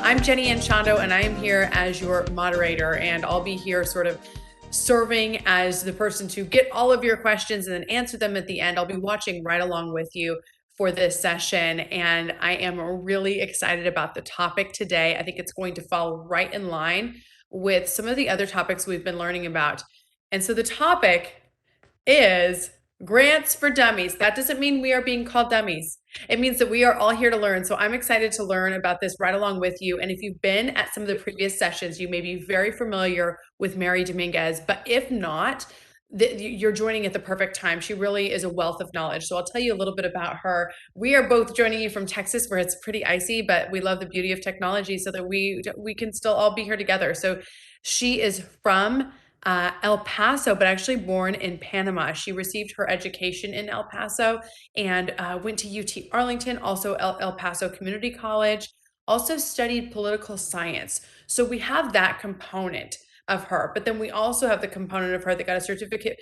I'm Jenny Anchondo, and I am here as your moderator, and I'll be here sort of serving as the person to get all of your questions and then answer them at the end. I'll be watching right along with you for this session, and I am really excited about the topic today. I think it's going to fall right in line with some of the other topics we've been learning about. And so the topic is grants for dummies. That doesn't mean we are being called dummies. It means that we are all here to learn. So I'm excited to learn about this right along with you. And if you've been at some of the previous sessions, you may be very familiar with Mary Dominquez, but if not, you're joining at the perfect time. She really is a wealth of knowledge. So I'll tell you a little bit about her. We are both joining you from Texas, where it's pretty icy, but we love the beauty of technology so that we can still all be here together. So she is from El Paso, but actually born in Panama. She received her education in El Paso and went to UT Arlington, also El Paso Community College, also studied political science. So we have that component of her, but then we also have the component of her that got a certificate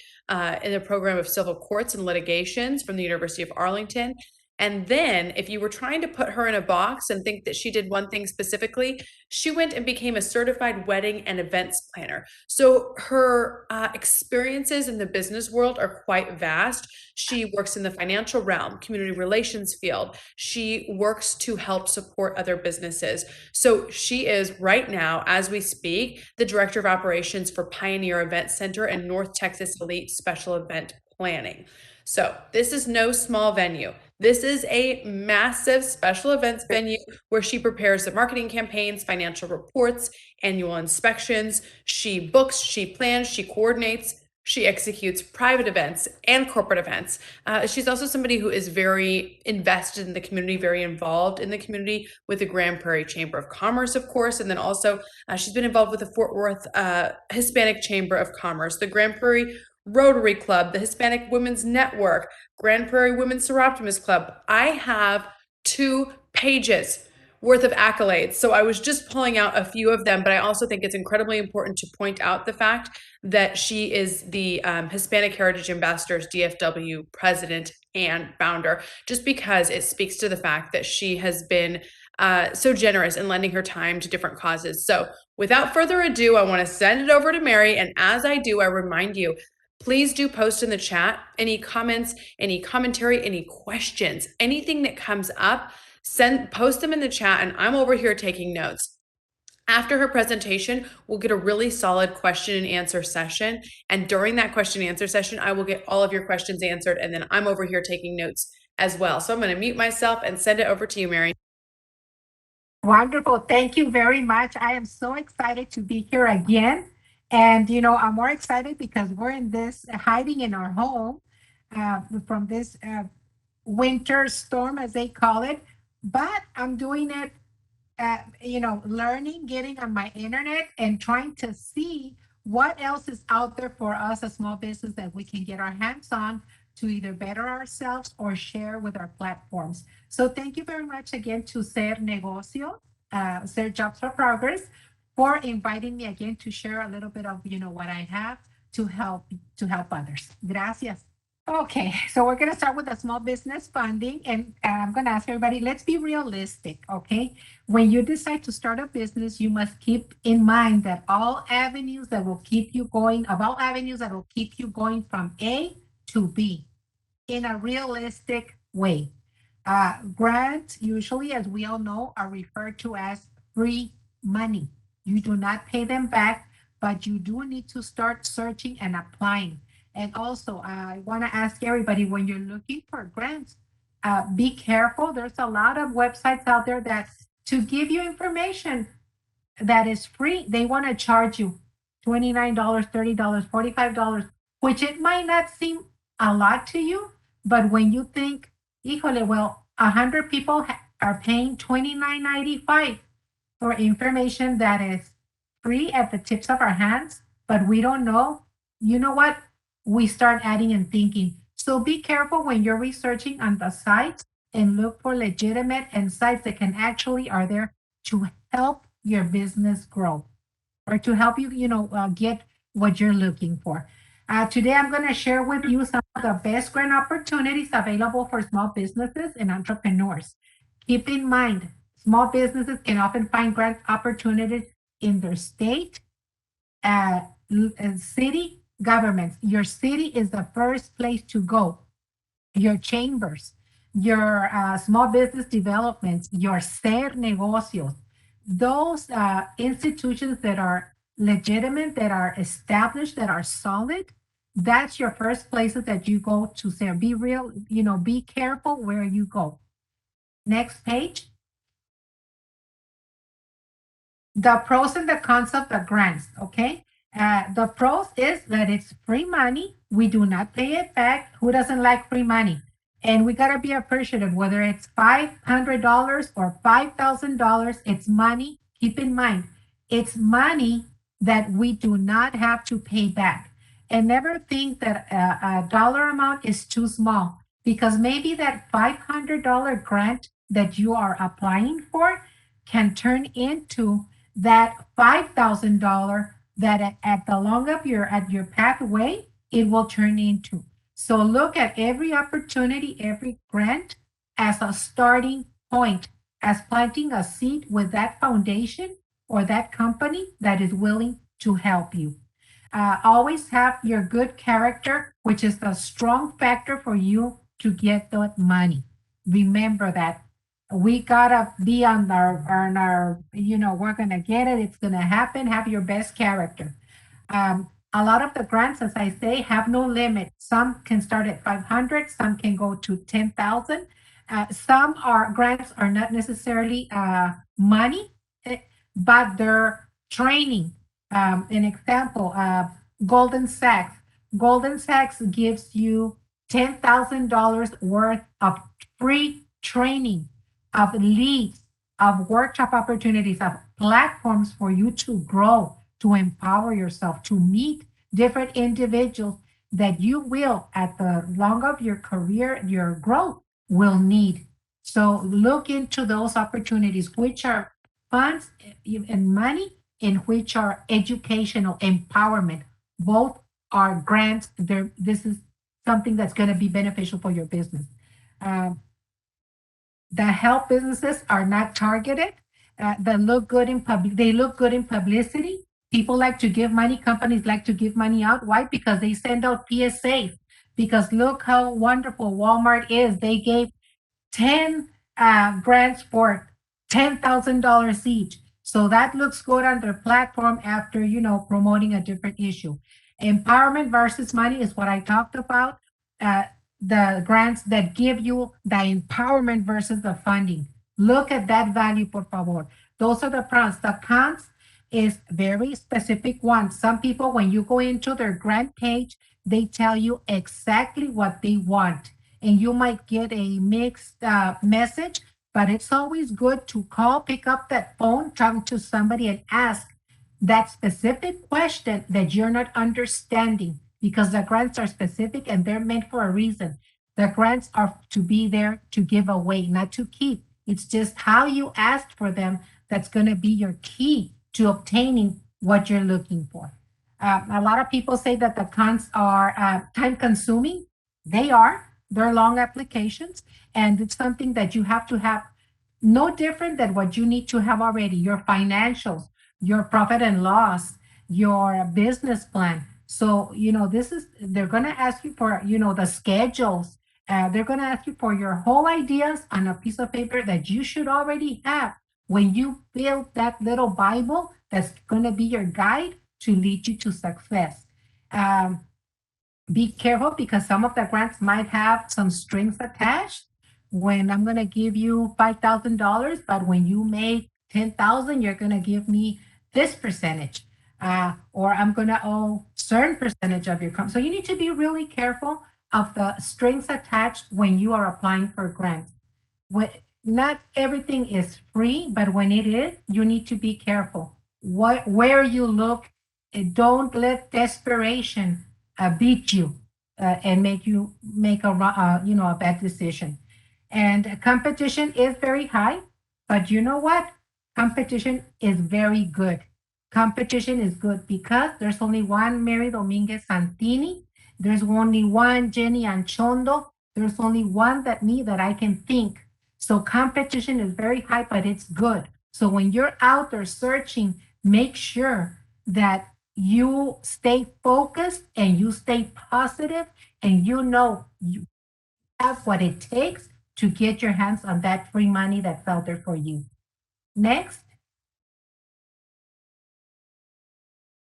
in the program of civil courts and litigations from the University of Arlington. And then if you were trying to put her in a box and think that she did one thing specifically, she went and became a certified wedding and events planner. So her experiences in the business world are quite vast. She works in the financial realm, community relations field. She works to help support other businesses. So she is right now, as we speak, the director of operations for Pioneer Event Center and North Texas Elite Special Event Planning. So this is no small venue. This is a massive special events venue where she prepares the marketing campaigns, financial reports, annual inspections. She books, she plans, she coordinates, she executes private events and corporate events. She's also somebody who is very invested in the community, very involved in the community with the Grand Prairie Chamber of Commerce, of course, and then also she's been involved with the Fort Worth Hispanic Chamber of Commerce, the Grand Prairie Rotary Club, the Hispanic Women's Network, Grand Prairie Women's Seroptimus Club. I have 2 pages worth of accolades. So I was just pulling out a few of them, but I also think it's incredibly important to point out the fact that she is the Hispanic Heritage Ambassadors DFW president and founder, just because it speaks to the fact that she has been so generous in lending her time to different causes. So without further ado, I want to send it over to Mary. And as I do, I remind you, please do post in the chat any comments, any commentary, any questions, anything that comes up, post them in the chat, and I'm over here taking notes. After her presentation, we'll get a really solid question and answer session. And during that question and answer session, I will get all of your questions answered. And then I'm over here taking notes as well. So I'm going to mute myself and send it over to you, Mary. Wonderful. Thank you very much. I am so excited to be here again. And, I'm more excited because we're in this hiding in our home from this winter storm, as they call it. But I'm doing it, learning, getting on my internet and trying to see what else is out there for us as small business that we can get our hands on to either better ourselves or share with our platforms. So thank you very much again to Ser Negocio, Ser Jobs for Progress, for inviting me again to share a little bit of, what I have to help others. Gracias. Okay, so we're going to start with the small business funding, and I'm going to ask everybody, let's be realistic, okay? When you decide to start a business, you must keep in mind that all avenues that will keep you going from A to B in a realistic way. Grants, usually, as we all know, are referred to as free money. You do not pay them back, but you do need to start searching and applying. And also, I want to ask everybody, when you're looking for grants, be careful. There's a lot of websites out there that to give you information that is free, they want to charge you $29, $30, $45, which it might not seem a lot to you, but when you think, híjole, well, 100 people are paying $29.95 for information that is free at the tips of our hands, but we don't know, you know what? We start adding and thinking. So be careful when you're researching on the sites and look for legitimate and sites that can actually are there to help your business grow or to help you, get what you're looking for. Today, I'm going to share with you some of the best grant opportunities available for small businesses and entrepreneurs. Keep in mind, Small businesses can often find grant opportunities in their state, city governments. Your city is the first place to go. Your chambers, your small business developments, your ser negocios, those institutions that are legitimate, that are established, that are solid, that's your first places that you go to say, be real, be careful where you go. Next page. The pros and the cons of the grants, okay? The pros is that it's free money. We do not pay it back. Who doesn't like free money? And we got to be appreciative, whether it's $500 or $5,000, it's money. Keep in mind, it's money that we do not have to pay back. And never think that a dollar amount is too small, because maybe that $500 grant that you are applying for can turn into that $5,000 that at the long of your pathway it will turn into. So look at every opportunity, every grant as a starting point, as planting a seed with that foundation or that company that is willing to help you. Always have your good character, which is the strong factor for you to get that money. Remember that we gotta be on our, we're gonna get it, it's gonna happen. Have your best character. A lot of the grants, as I say, have no limit. Some can start at 500, some can go to 10,000. Some grants are not necessarily money, but they're training. An example, Golden Sachs. Golden Sachs gives you $10,000 worth of free training, of leads, of workshop opportunities, of platforms for you to grow, to empower yourself, to meet different individuals that you will, at the long of your career, your growth, will need. So look into those opportunities, which are funds and money, and which are educational empowerment. Both are grants. This is something that's going to be beneficial for your business. The help businesses are not targeted. They look good in publicity. People like to give money. Companies like to give money out. Why? Because they send out PSA. Because look how wonderful Walmart is. They gave 10 grants for $10,000 each. So that looks good on their platform after, promoting a different issue. Empowerment versus money is what I talked about. Uh, the grants that give you the empowerment versus the funding. Look at that value, por favor. Those are the pros. The cons is very specific ones. Some people, when you go into their grant page, they tell you exactly what they want. And you might get a mixed message, but it's always good to call, pick up that phone, talk to somebody and ask that specific question that you're not understanding, because the grants are specific and they're meant for a reason. The grants are to be there to give away, not to keep. It's just how you asked for them that's going to be your key to obtaining what you're looking for. A lot of people say that the cons are time consuming. They are. They're long applications, and it's something that you have to have no different than what you need to have already: your financials, your profit and loss, your business plan. So, they're going to ask you for, the schedules. They're going to ask you for your whole ideas on a piece of paper that you should already have when you build that little Bible that's going to be your guide to lead you to success. Be careful, because some of the grants might have some strings attached. When I'm going to give you $5,000, but when you make 10,000, you're going to give me this percentage, or I'm going to owe certain percentage of your income. So you need to be really careful of the strings attached when you are applying for grants. Not everything is free, but when it is, you need to be careful where you look. Don't let desperation beat you and make you make a bad decision. And competition is very high, but you know what? Competition is very good. Competition is good because there's only one Mary Dominguez Santini. There's only one Jenny Anchondo. There's only one that I can think. So competition is very high, but it's good. So when you're out there searching, make sure that you stay focused and you stay positive and you know you have what it takes to get your hands on that free money that's out there for you. Next,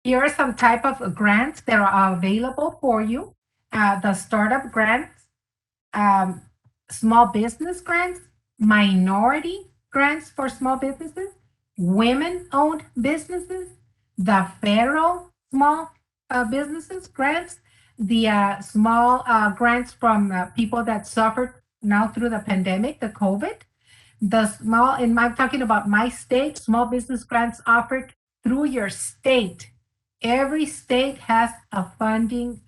here are some type of grants that are available for you. The startup grants, um, small business grants, minority grants for small businesses, women-owned businesses, the federal small businesses grants, the small grants from people that suffered now through the pandemic, the COVID, the small, and I'm talking about my state, small business grants offered through your state. Every state has a funding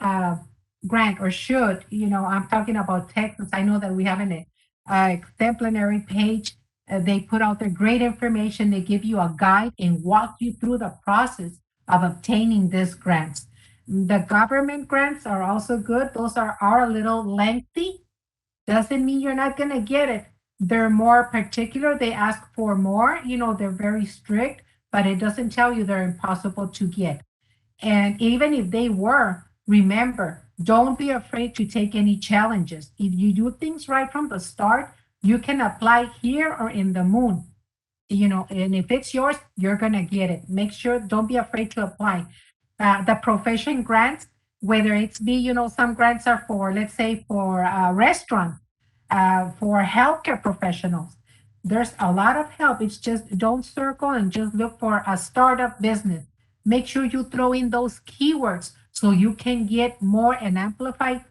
grant or should, I'm talking about Texas. I know that we have an exemplary page. They put out their great information. They give you a guide and walk you through the process of obtaining these grants. The government grants are also good. Those are a little lengthy, doesn't mean you're not going to get it. They're more particular. They ask for more. They're very strict, but it doesn't tell you they're impossible to get. And even if they were, remember, don't be afraid to take any challenges. If you do things right from the start, you can apply here or in the moon. And if it's yours, you're going to get it. Make sure, don't be afraid to apply. The profession grants, whether it's some grants are for, let's say, for restaurants, for healthcare professionals. There's a lot of help. It's just don't circle and just look for a startup business. Make sure you throw in those keywords so you can get more and amplified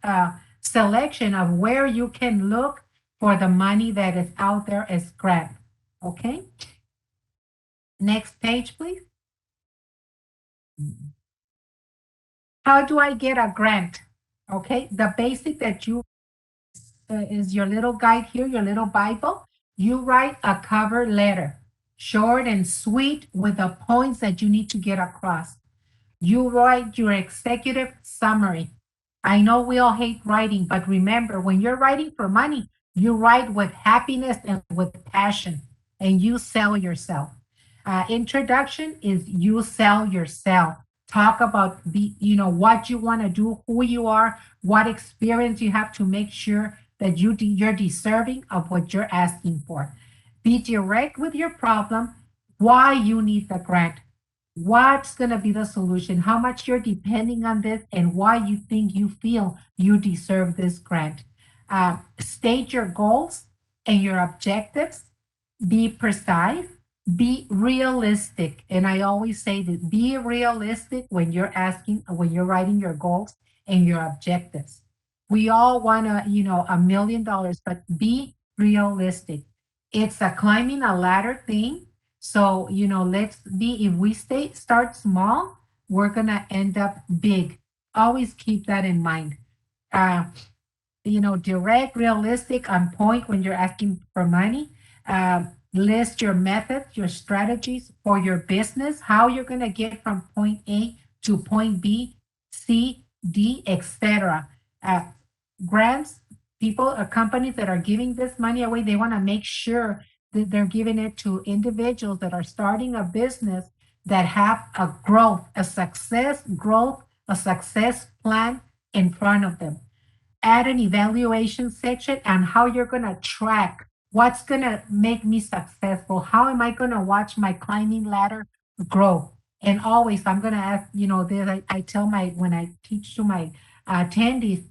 selection of where you can look for the money that is out there as grant. Okay. Next page, please. How do I get a grant? Okay, the basic that you is your little guide here, your little Bible. You write a cover letter, short and sweet with the points that you need to get across. You write your executive summary. I know we all hate writing, but remember, when you're writing for money, you write with happiness and with passion, and you sell yourself. Introduction is you sell yourself. Talk about what you want to do, who you are, what experience you have to make sure that you're deserving of what you're asking for. Be direct with your problem, why you need the grant, what's going to be the solution, how much you're depending on this, and why you think you feel you deserve this grant. State your goals and your objectives. Be precise, be realistic. And I always say that be realistic when you're writing your goals and your objectives. We all want $1 million, but be realistic. It's a climbing a ladder thing. So, if we start small, we're going to end up big. Always keep that in mind. Uh, direct, realistic, on point when you're asking for money. List your methods, your strategies for your business, how you're going to get from point A to point B, C, D, etc. Grants, people or companies that are giving this money away, they want to make sure that they're giving it to individuals that are starting a business that have a growth, a success growth, a success plan in front of them. Add an evaluation section and how you're going to track what's going to make me successful. How am I going to watch my climbing ladder grow? And always, I'm going to ask, I tell when I teach to my attendees,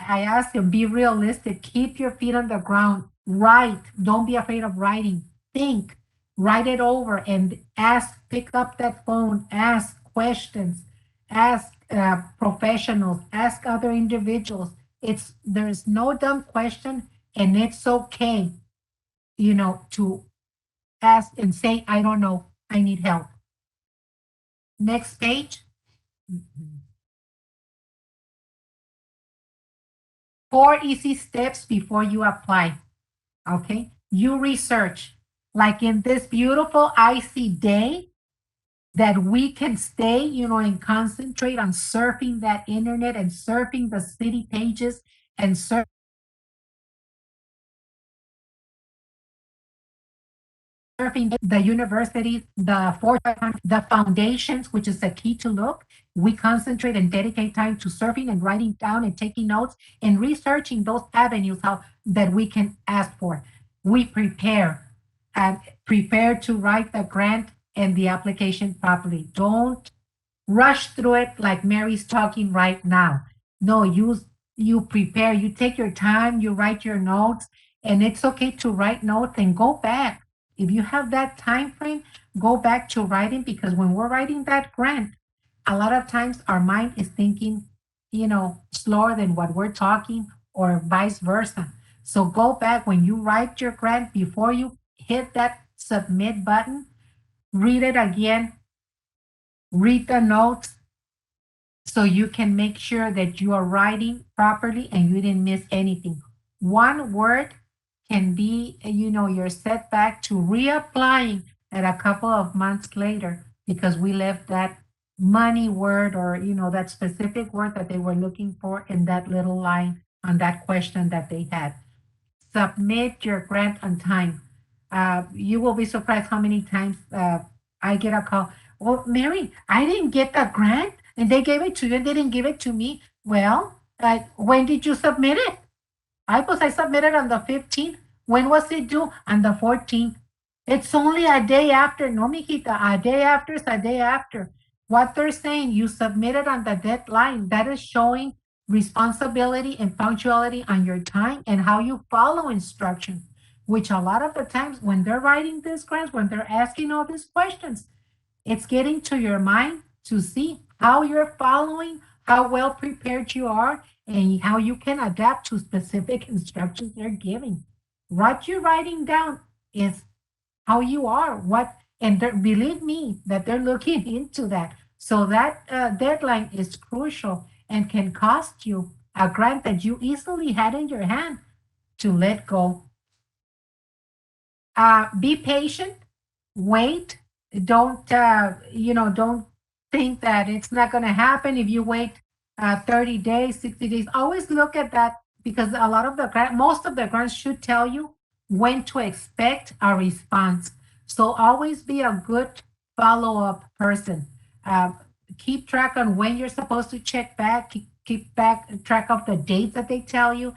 I ask them, be realistic, keep your feet on the ground, write, don't be afraid of writing, think, write it over and ask, pick up that phone, ask questions, ask professionals, ask other individuals. There's no dumb question, and it's okay, to ask and say, I don't know, I need help. Next page. 4 easy steps before you apply. Okay. You research, like in this beautiful icy day, that we can stay, and concentrate on surfing that internet and surfing the city pages and surfing surfing, the universities, the Fortune 500, the foundations, which is the key to look. We concentrate and dedicate time to surfing and writing down and taking notes and researching those avenues how that we can ask for. We and prepare to write the grant and the application properly. Don't rush through it like Mary's talking right now. No, you prepare, you take your time, you write your notes, and it's okay to write notes and go back. If you have that time frame, go back to writing because when we're writing that grant, a lot of times our mind is thinking, slower than what we're talking or vice versa. So go back when you write your grant before you hit that submit button, read it again, read the notes, so you can make sure that you are writing properly and you didn't miss anything. One word can be, your setback to reapplying at a couple of months later because we left that money word or, that specific word that they were looking for in that little line on that question that they had. Submit your grant on time. You will be surprised how many times I get a call. Well, Mary, I didn't get the grant and they gave it to you and they didn't give it to me. Well, when did you submit it? I submitted on the 15th. When was it due? On the 14th. It's only a day after. No, mijita, a day after is a day after. What they're saying, you submitted on the deadline. That is showing responsibility and punctuality on your time and how you follow instructions, which a lot of the times when they're writing these grants, when they're asking all these questions, it's getting to your mind to see how you're following, how well prepared you are, and how you can adapt to specific instructions they're giving. What you're writing down is how you are, and believe me that they're looking into that. So that deadline is crucial and can cost you a grant that you easily had in your hand to let go. Be patient, wait. Don't think that it's not going to happen if you wait 30 days, 60 days. Always look at that because a lot of most of the grants should tell you when to expect a response. So always be a good follow-up person. Uh, Keep track on when you're supposed to check back. Keep back track of the dates that they tell you.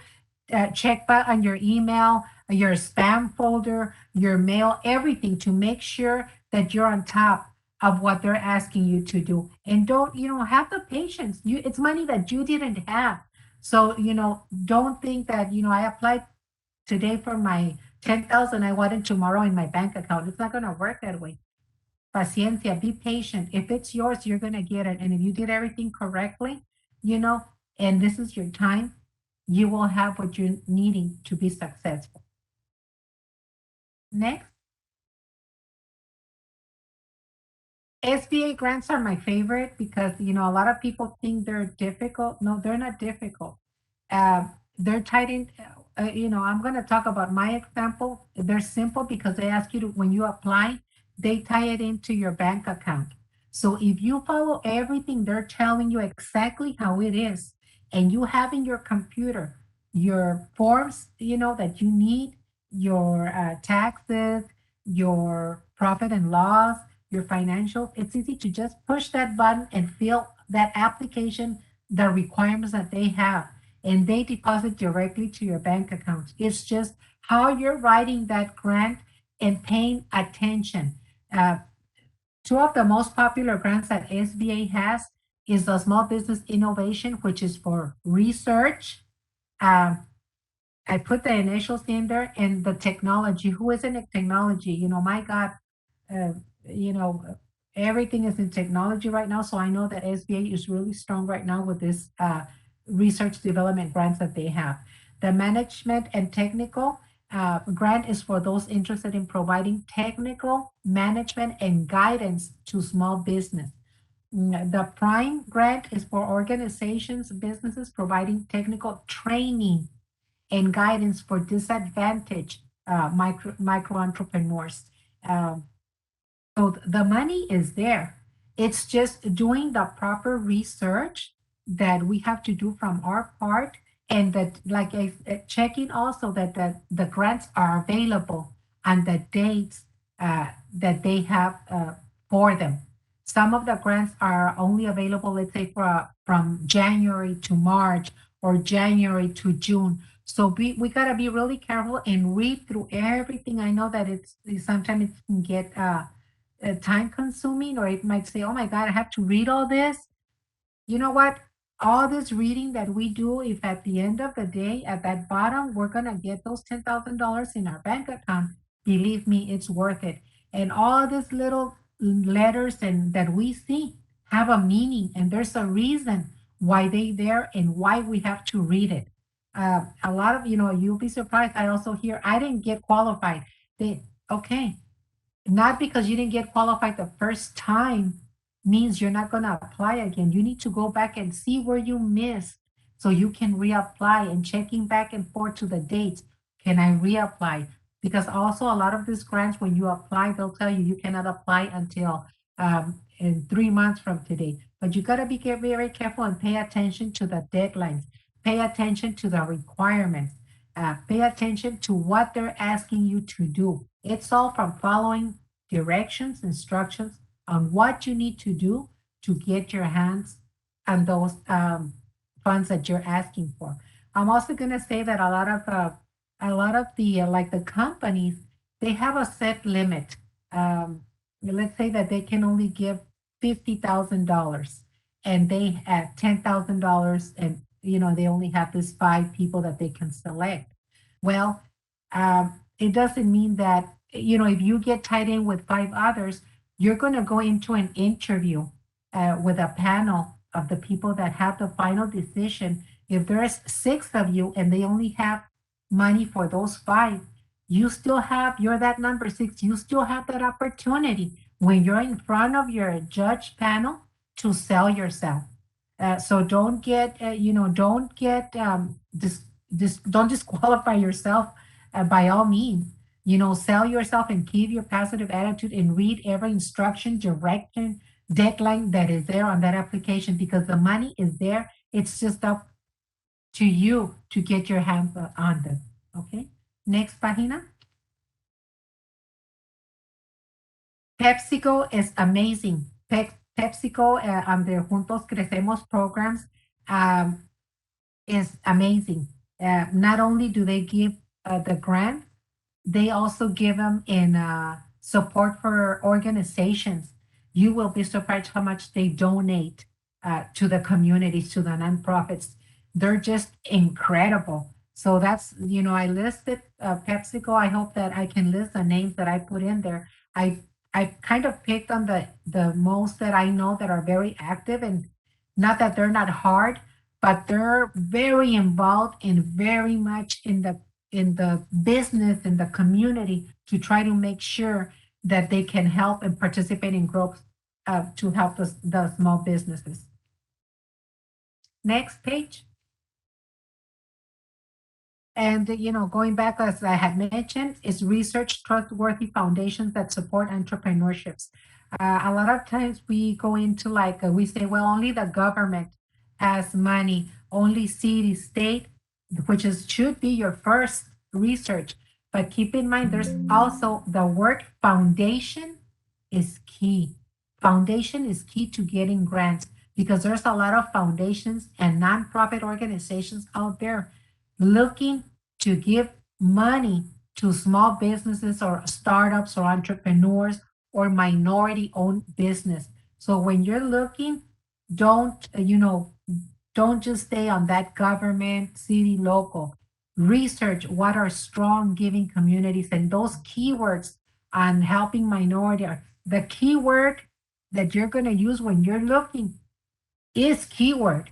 Check back on your email, your spam folder, your mail, everything to make sure that you're on top of what they're asking you to do. And don't, have the patience. It's money that you didn't have. So, don't think that, I applied today for my 10,000, I want it tomorrow in my bank account. It's not going to work that way. Paciencia, be patient. If it's yours, you're going to get it. And if you did everything correctly, and this is your time, you will have what you're needing to be successful. Next, SBA grants are my favorite because, a lot of people think they're difficult. No, they're not difficult. They're tied in, I'm going to talk about my example. They're simple because they ask you to, when you apply, they tie it into your bank account. So if you follow everything they're telling you exactly how it is, and you have in your computer your forms, that you need, your taxes, your profit and loss, your financials, it's easy to just push that button and fill that application, the requirements that they have, and they deposit directly to your bank account. It's just how you're writing that grant and paying attention. Uh, Two of the most popular grants that SBA has is the Small Business Innovation, which is for research. Um, I put the initials in there and the technology. Who isn't in technology? My God, uh, you know, everything is in technology right now. So I know that SBA is really strong right now with this research development grants that they have. The management and technical grant is for those interested in providing technical management and guidance to small business. The prime grant is for organizations, businesses providing technical training and guidance for disadvantaged micro entrepreneurs. Um, so the money is there. It's just doing the proper research that we have to do from our part, and that like checking also that the grants are available and the dates that they have for them. Some of the grants are only available, let's say, from January to March or January to June. So we gotta be really careful and read through everything. I know that sometimes it can get time consuming, or it might say, "Oh my God, I have to read all this." You know what? All this reading that we do, if at the end of the day, at that bottom, we're gonna get those $10,000 in our bank account, believe me, it's worth it. And all these little letters and that we see have a meaning, and there's a reason why they there and why we have to read it. A lot of you'll be surprised. I also hear I didn't get qualified. They okay, not because you didn't get qualified the first time means you're not going to apply again. You need to go back and see where you missed so you can reapply, and checking back and forth to the dates. Can I reapply? Because also a lot of these grants, when you apply, they'll tell you you cannot apply until in 3 months from today. But you got to be very careful and pay attention to the deadlines. Pay attention to the requirements. Pay attention to what they're asking you to do. It's all from following directions, instructions on what you need to do to get your hands on those funds that you're asking for. I'm also going to say that a lot of the like the companies, they have a set limit. Let's say that they can only give $50,000, and they at $10,000, and they only have these 5 people that they can select. Well, it doesn't mean that if you get tied in with 5 others, you're going to go into an interview with a panel of the people that have the final decision. If there's 6 of you and they only have money for those 5, you're that number 6. You still have that opportunity when you're in front of your judge panel to sell yourself. So don't get don't disqualify yourself by all means. Sell yourself and keep your positive attitude and read every instruction, direction, deadline that is there on that application, because the money is there. It's just up to you to get your hands on them. Okay. Next página. PepsiCo is amazing. PepsiCo on their Juntos Crecemos programs is amazing. Not only do they give the grant, they also give them in support for organizations. You will be surprised how much they donate to the communities, to the nonprofits. They're just incredible. So I listed PepsiCo. I hope that I can list the names that I put in there. I kind of picked on the most that I know that are very active, and not that they're not hard, but they're very involved and very much in the business, in the community, to try to make sure that they can help and participate in groups to help the small businesses. Next page. And going back, as I had mentioned, is research trustworthy foundations that support entrepreneurships. A lot of times we go into we say, well, only the government has money, only city, state, which should be your first research. But keep in mind, there's also the word foundation is key. Foundation is key to getting grants, because there's a lot of foundations and nonprofit organizations out there looking to give money to small businesses or startups or entrepreneurs or minority owned business. So when you're looking, don't just stay on that government, city, local. Research what are strong giving communities, and those keywords on helping minority are the keyword that you're going to use when you're looking is keyword.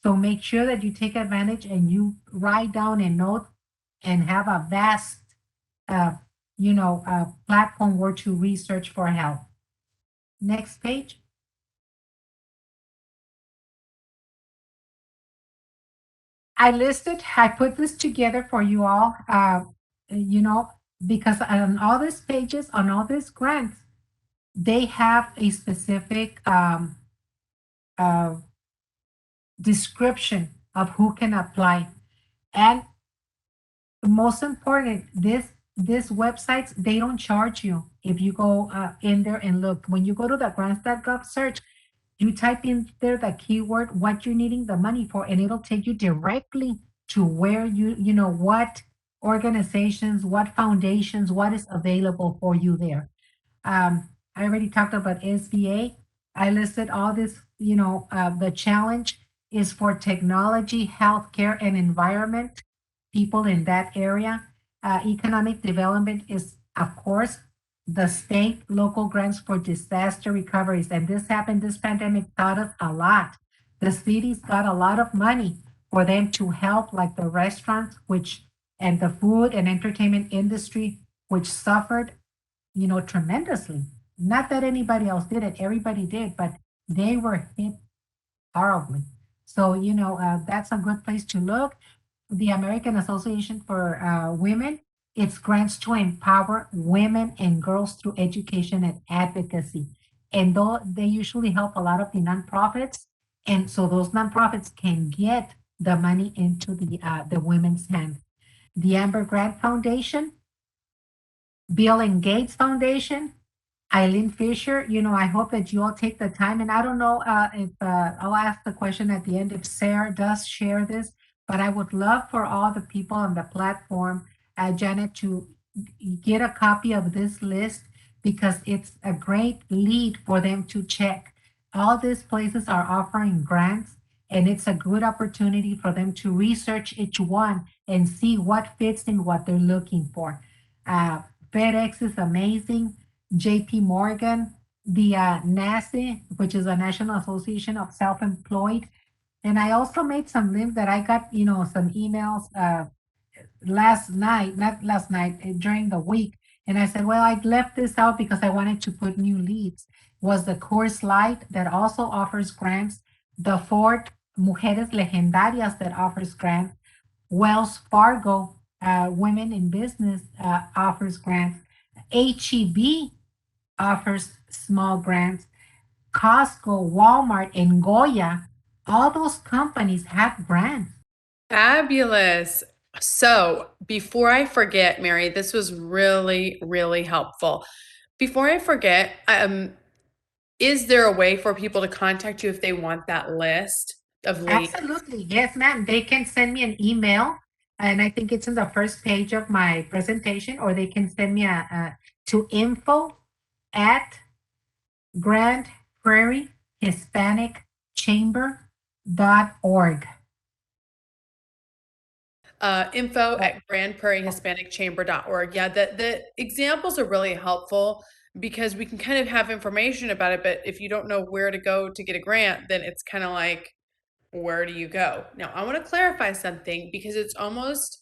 So make sure that you take advantage and you write down a note and have a vast, platform where to research for help. Next page. I put this together for you all, because on all these pages, on all these grants, they have a specific uh, description of who can apply. And most important, these websites, they don't charge you If you go in there and look, when you go to the grants.gov search, you type in there the keyword, what you're needing the money for, and it'll take you directly to where you know, what organizations, what foundations, what is available for you there. I already talked about SBA. I listed all this, you know, the challenge is for technology, healthcare, and environment, people in that area. Economic development is, of course, the state, local grants for disaster recoveries. And this happened, this pandemic taught us a lot. The cities got a lot of money for them to help, like the restaurants, which, and the food and entertainment industry, which suffered, you know, tremendously. Not that anybody else did it, everybody did, but they were hit horribly. So, you know, that's a good place to look. The American Association for Women, it's grants to empower women and girls through education and advocacy. And though they usually help a lot of the nonprofits, and so those nonprofits can get the money into the women's hand. The Amber Grant Foundation, Bill and Gates Foundation, Eileen Fisher, you know, I hope that you all take the time. And I don't know if I'll ask the question at the end if Sarah does share this, but I would love for all the people on the platform, Janet, to get a copy of this list because it's a great lead for them to check. All these places are offering grants, and it's a good opportunity for them to research each one and see what fits in what they're looking for. Uh, FedEx is amazing. JP Morgan, the NASE, which is a National Association of Self-Employed. And I also made some links that I got, you know, some emails last night, not last night, during the week. And I said, well, I left this out because I wanted to put new leads. Was the Course Light that also offers grants, the Ford Mujeres Legendarias that offers grants, Wells Fargo, Women in Business offers grants, HEB offers small grants. Costco, Walmart, and Goya, all those companies have grants. Fabulous. So before I forget, Mary, this was really, really helpful. Before I forget, is there a way for people to contact you if they want that list of leads? Absolutely. Yes, ma'am. They can send me an email, and I think it's in the first page of my presentation, or they can send me to info at Grand Prairie Hispanic Chamber.org. Info at grandprairiehispanicchamber.org. Yeah, the examples are really helpful because we can kind of have information about it, but if you don't know where to go to get a grant, then it's kind of like, where do you go? Now, I want to clarify something because it's almost,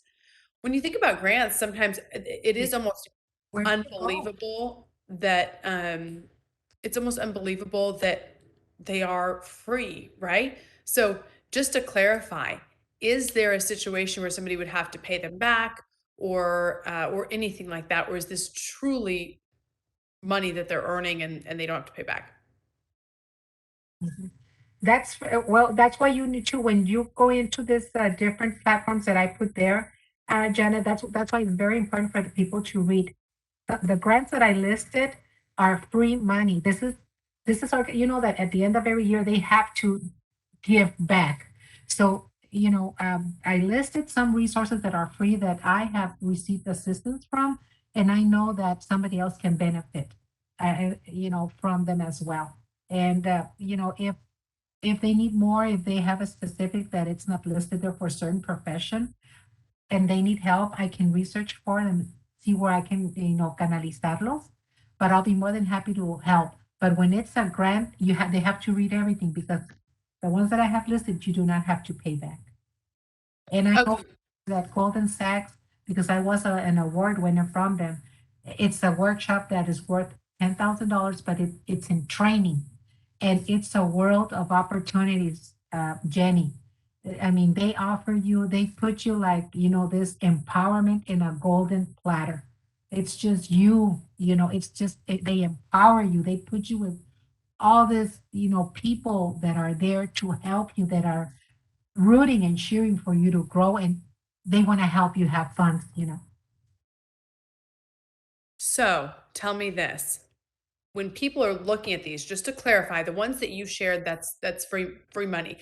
when you think about grants, sometimes it is almost Where do you go? unbelievable that it's almost unbelievable that they are free, right? So just to clarify, is there a situation where somebody would have to pay them back or anything like that, or is this truly money that they're earning and they don't have to pay back? Mhm. That's well, that's why you need to when you go into this different platforms that I put there, Janet. That's why it's very important for the people to read. The grants that I listed are free money. This is our, you know, that at the end of every year they have to give back. So, you know, I listed some resources that are free that I have received assistance from, and I know that somebody else can benefit, you know, from them as well. And you know, if they need more, if they have a specific that it's not listed there for a certain profession, and they need help, I can research for them, see where I can, you know, canalizarlos. But I'll be more than happy to help. But when it's a grant, they have to read everything because the ones that I have listed, you do not have to pay back. And I know Okay. that Golden Sachs, because I was an award winner from them, it's a workshop that is worth $10,000, but it's in training. And it's a world of opportunities, Jenny. I mean, they offer you, they put you like, you know, this empowerment in a golden platter. It's just you know, it's just, they empower you. They put you with all this, you know, people that are there to help you, that are rooting and cheering for you to grow, and they want to help you have fun, you know. So tell me this. When people are looking at these, just to clarify, the ones that you shared, that's free money.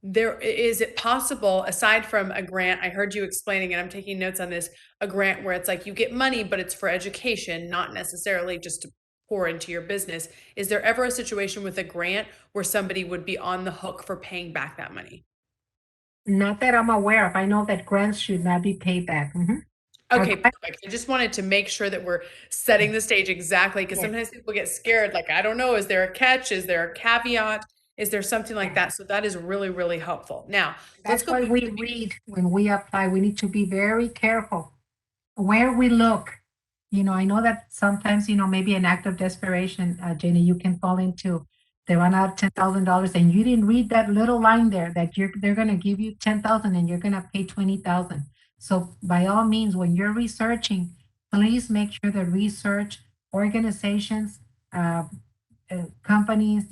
There is it possible, aside from a grant, I heard you explaining, and I'm taking notes on this, a grant where it's like you get money, but it's for education, not necessarily just to pour into your business. Is there ever a situation with a grant where somebody would be on the hook for paying back that money? Not that I'm aware of. I know that grants should not be paid back. Mhm. Okay, A perfect. I just wanted to make sure that we're setting the stage exactly, because Yes, sometimes people get scared, like, I don't know, is there a catch? Is there a caveat? Is there something like yeah. that? So that is really, really helpful. Now, let's That's go why back we to read when we apply. We need to be very careful where we look. I know that sometimes, maybe an act of desperation, Jenny, you can fall into, they run out $10,000 and you didn't read that little line there that they're going to give you 10,000 and you're going to pay 20,000. So by all means, when you're researching, please make sure the research organizations, uh, companies,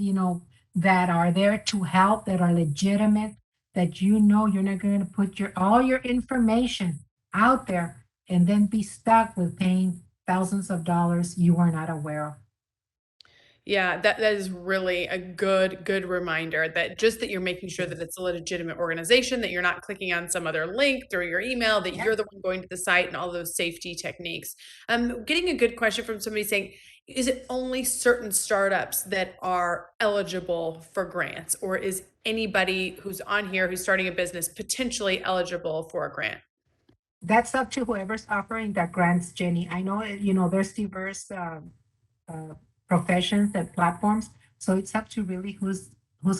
that are there to help, that are legitimate, that you're not going to put all your information out there and then be stuck with paying thousands of dollars you are not aware of. Yeah, that is really a good reminder, that just that you're making sure that it's a legitimate organization, that you're not clicking on some other link through your email, that Yep. you're the one going to the site, and all those safety techniques. Getting a good question from somebody saying, is it only certain startups that are eligible for grants, or is anybody who's on here who's starting a business potentially eligible for a grant? That's up to whoever's offering that grants, Jenny. I know, there's diverse uh, professions and platforms. So it's up to really who's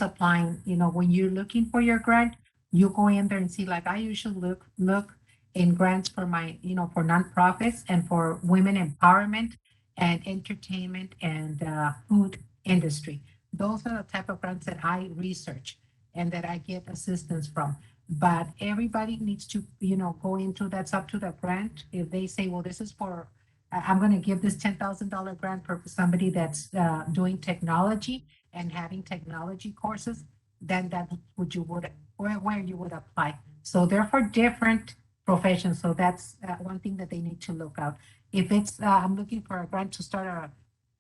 applying. When you're looking for your grant, you go in there and see. Like I usually look in grants for my for nonprofits and for women empowerment and entertainment and food industry. Those are the type of grants that I research and that I get assistance from. But everybody needs to go into, that's up to the grant. If they say, well, this is for I'm going to give this $10,000 grant for somebody that's doing technology and having technology courses, then that would you would where you would apply. So they're for different professions. So that's one thing that they need to look out. If it's I'm looking for a grant to start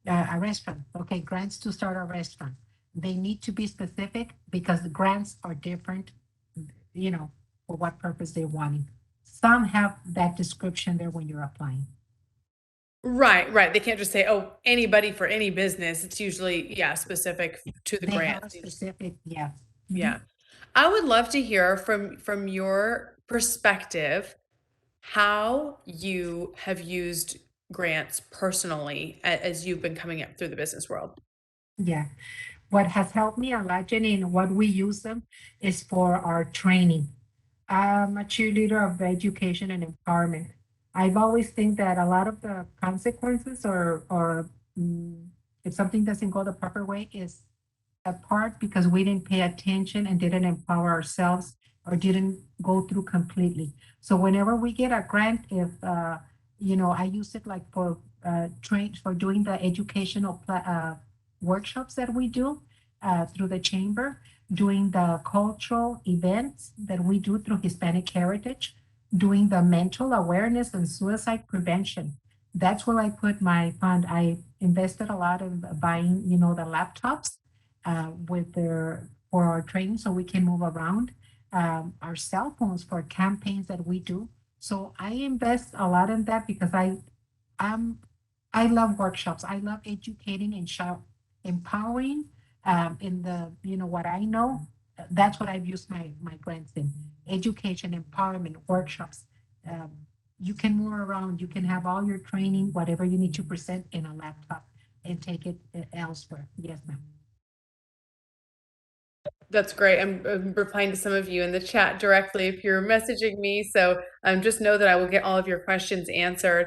a restaurant. Okay, grants to start a restaurant. They need to be specific because the grants are different, for what purpose they're wanting. Some have that description there when you're applying. Right, right. They can't just say, "Oh, anybody for any business." It's usually, yeah, specific to the They have grant. a specific, yeah. Yeah. Mhm. I would love to hear from your perspective how you have used grants personally as you've been coming up through the business world. Yeah. What has helped me a lot, Jenny, and what we use them is for our training. I'm a cheerleader of education and empowerment. I've always think that a lot of the consequences or if something doesn't go the proper way is apart because we didn't pay attention and didn't empower ourselves or didn't go through completely. So whenever we get a grant, if I use it like for train for doing the educational workshops that we do through the chamber, doing the cultural events that we do through Hispanic Heritage, doing the mental awareness and suicide prevention. That's where I put my fund. I invested a lot in buying, the laptops with their for our training so we can move around. Our cell phones for campaigns that we do. So I invest a lot in that because I'm I love workshops. I love educating and empowering in the what I know. That's what I've used my grants in: education, empowerment, workshops. Um, you can move around. You can have all your training, whatever you need to present in a laptop, and take it elsewhere. Yes, ma'am. That's great. I'm replying to some of you in the chat directly if you're messaging me. So just know that I will get all of your questions answered.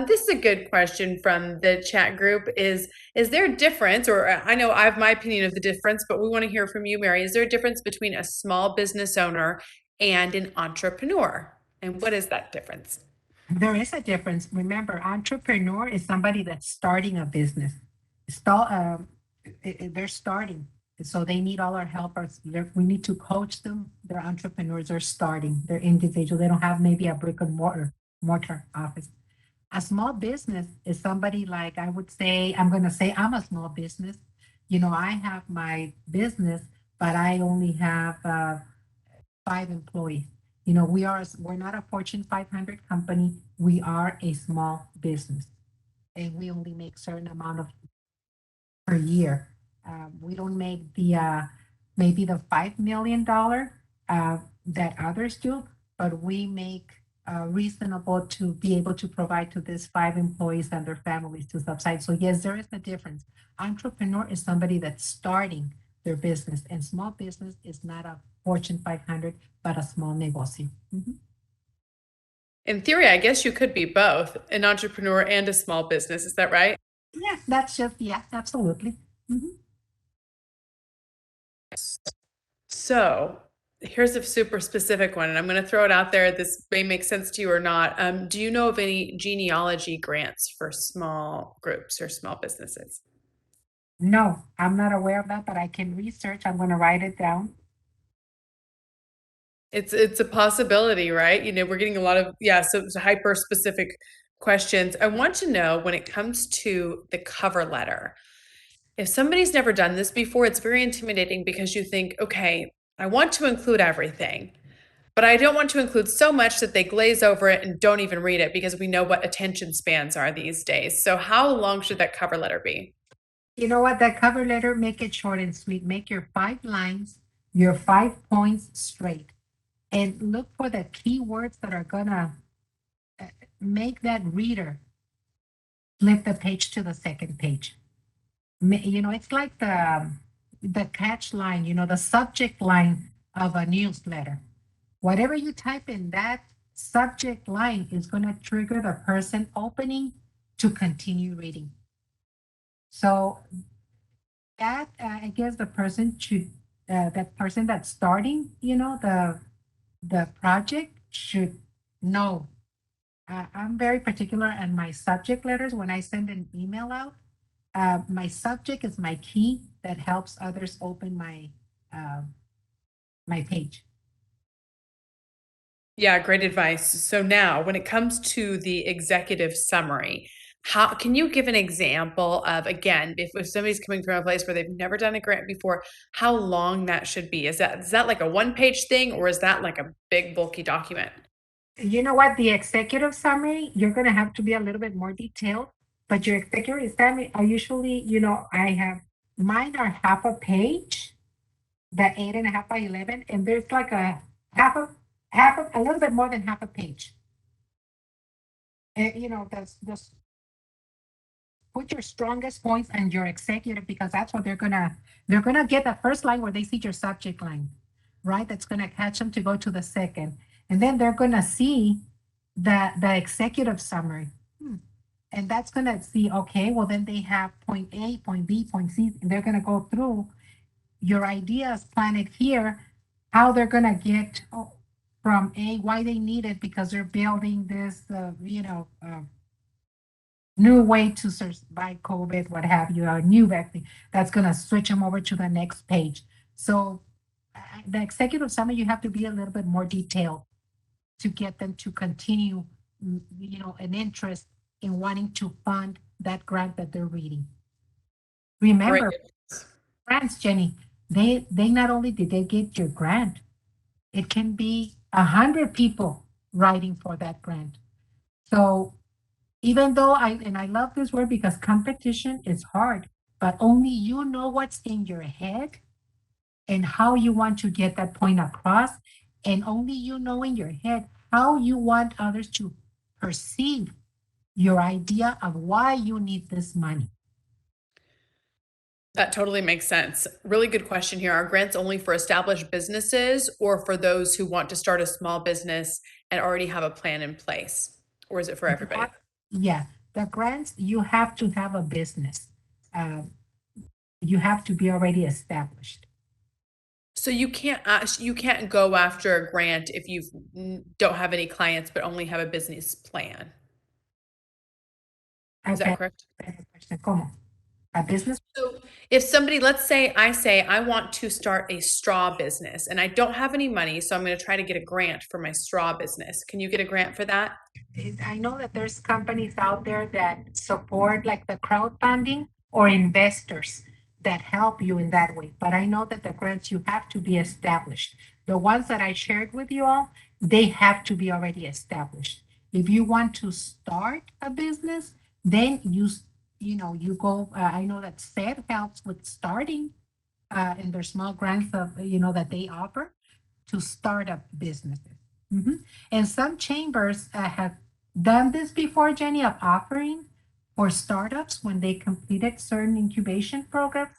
This is a good question from the chat group. Is there a difference, or I know I have my opinion of the difference, but we want to hear from you, Mary. Is there a difference between a small business owner and an entrepreneur? And what is that difference? There is a difference. Remember, entrepreneur is somebody that's starting a business. Start, they're starting. So they need all our help. We need to coach them. They're entrepreneurs. They're starting. They're individual. They don't have maybe a brick and mortar office. A small business is somebody like, I would say, I'm going to say I'm a small business. I have my business, but I only have 5 employees. We're not a Fortune 500 company. We are a small business, and we only make certain amount of per year. We don't make the maybe the $5 million that others do, but we make reasonable to be able to provide to these 5 employees and their families to subside. So yes, there is a difference. Entrepreneur is somebody that's starting their business, and small business is not a Fortune 500, but a small negocio. Mhm. In theory, I guess you could be both an entrepreneur and a small business. Is that right? Yeah, that's just, yeah, absolutely. Mhm. So here's a super specific one, and I'm going to throw it out there. This may make sense to you or not. Do you know of any genealogy grants for small groups or small businesses? No, I'm not aware of that, but I can research. I'm going to write it down. It's a possibility, right? We're getting a lot of so hyper specific questions. I want to know when it comes to the cover letter. If somebody's never done this before, it's very intimidating because you think, okay, I want to include everything, but I don't want to include so much that they glaze over it and don't even read it because we know what attention spans are these days. So how long should that cover letter be? You know what? That cover letter, make it short and sweet. Make your 5 lines, your 5 points straight, and look for the key words that are gonna make that reader flip the page to the second page. It's like the catch line, the subject line of a newsletter. Whatever you type in that subject line is going to trigger the person opening to continue reading. So that I guess the person should that person that's starting, the project should know. I'm very particular on my subject letters when I send an email out. My subject is my key that helps others open uh, my page. Yeah, great advice. So now, when it comes to the executive summary, how can you give an example of, again, if somebody's coming from a place where they've never done a grant before, how long that should be? Is that like a one-page thing, or is that like a big bulky document? You know what? The executive summary, you're going to have to be a little bit more detailed, but your executive summary, I usually, I have mine are half a page, the 8.5 by 11, and there's like a a little bit more than half a page. And, that's put your strongest points and your executive because that's what they're gonna get the first line where they see your subject line, right? That's gonna catch them to go to the second, and then they're gonna see the executive summary. And that's gonna see, okay, well then they have point A, point B, point C, and they're gonna go through your ideas planted here, how they're gonna get from A, why they need it because they're building this, new way to survive COVID, what have you, a new vaccine that's going to switch them over to the next page. So the executive summary, you have to be a little bit more detailed to get them to continue, an interest in wanting to fund that grant that they're reading. Great. Remember, grants, Jenny, they not only did they get your grant, it can be 100 people writing for that grant. So even though I love this word because competition is hard, but only you know what's in your head and how you want to get that point across, and only you know in your head how you want others to perceive your idea of why you need this money. That totally makes sense. Really good question here. Are grants only for established businesses or for those who want to start a small business and already have a plan in place? Or is it for everybody? Yeah, the grants, you have to have a business. Um, you have to be already established. So you can't go after a grant if you don't have any clients but only have a business plan. Is that Okay. correct? ¿Cómo? a business. So if somebody, let's say I want to start a straw business and I don't have any money, so I'm going to try to get a grant for my straw business. Can you get a grant for that? I know that there's companies out there that support like the crowdfunding or investors that help you in that way. But I know that the grants you have to be established. The ones that I shared with you all, they have to be already established. If you want to start a business, then you go. I know that SED helps with starting, and there's small grants of that they offer to start up businesses. And some chambers have done this before, Jenny, of offering for startups when they completed certain incubation programs.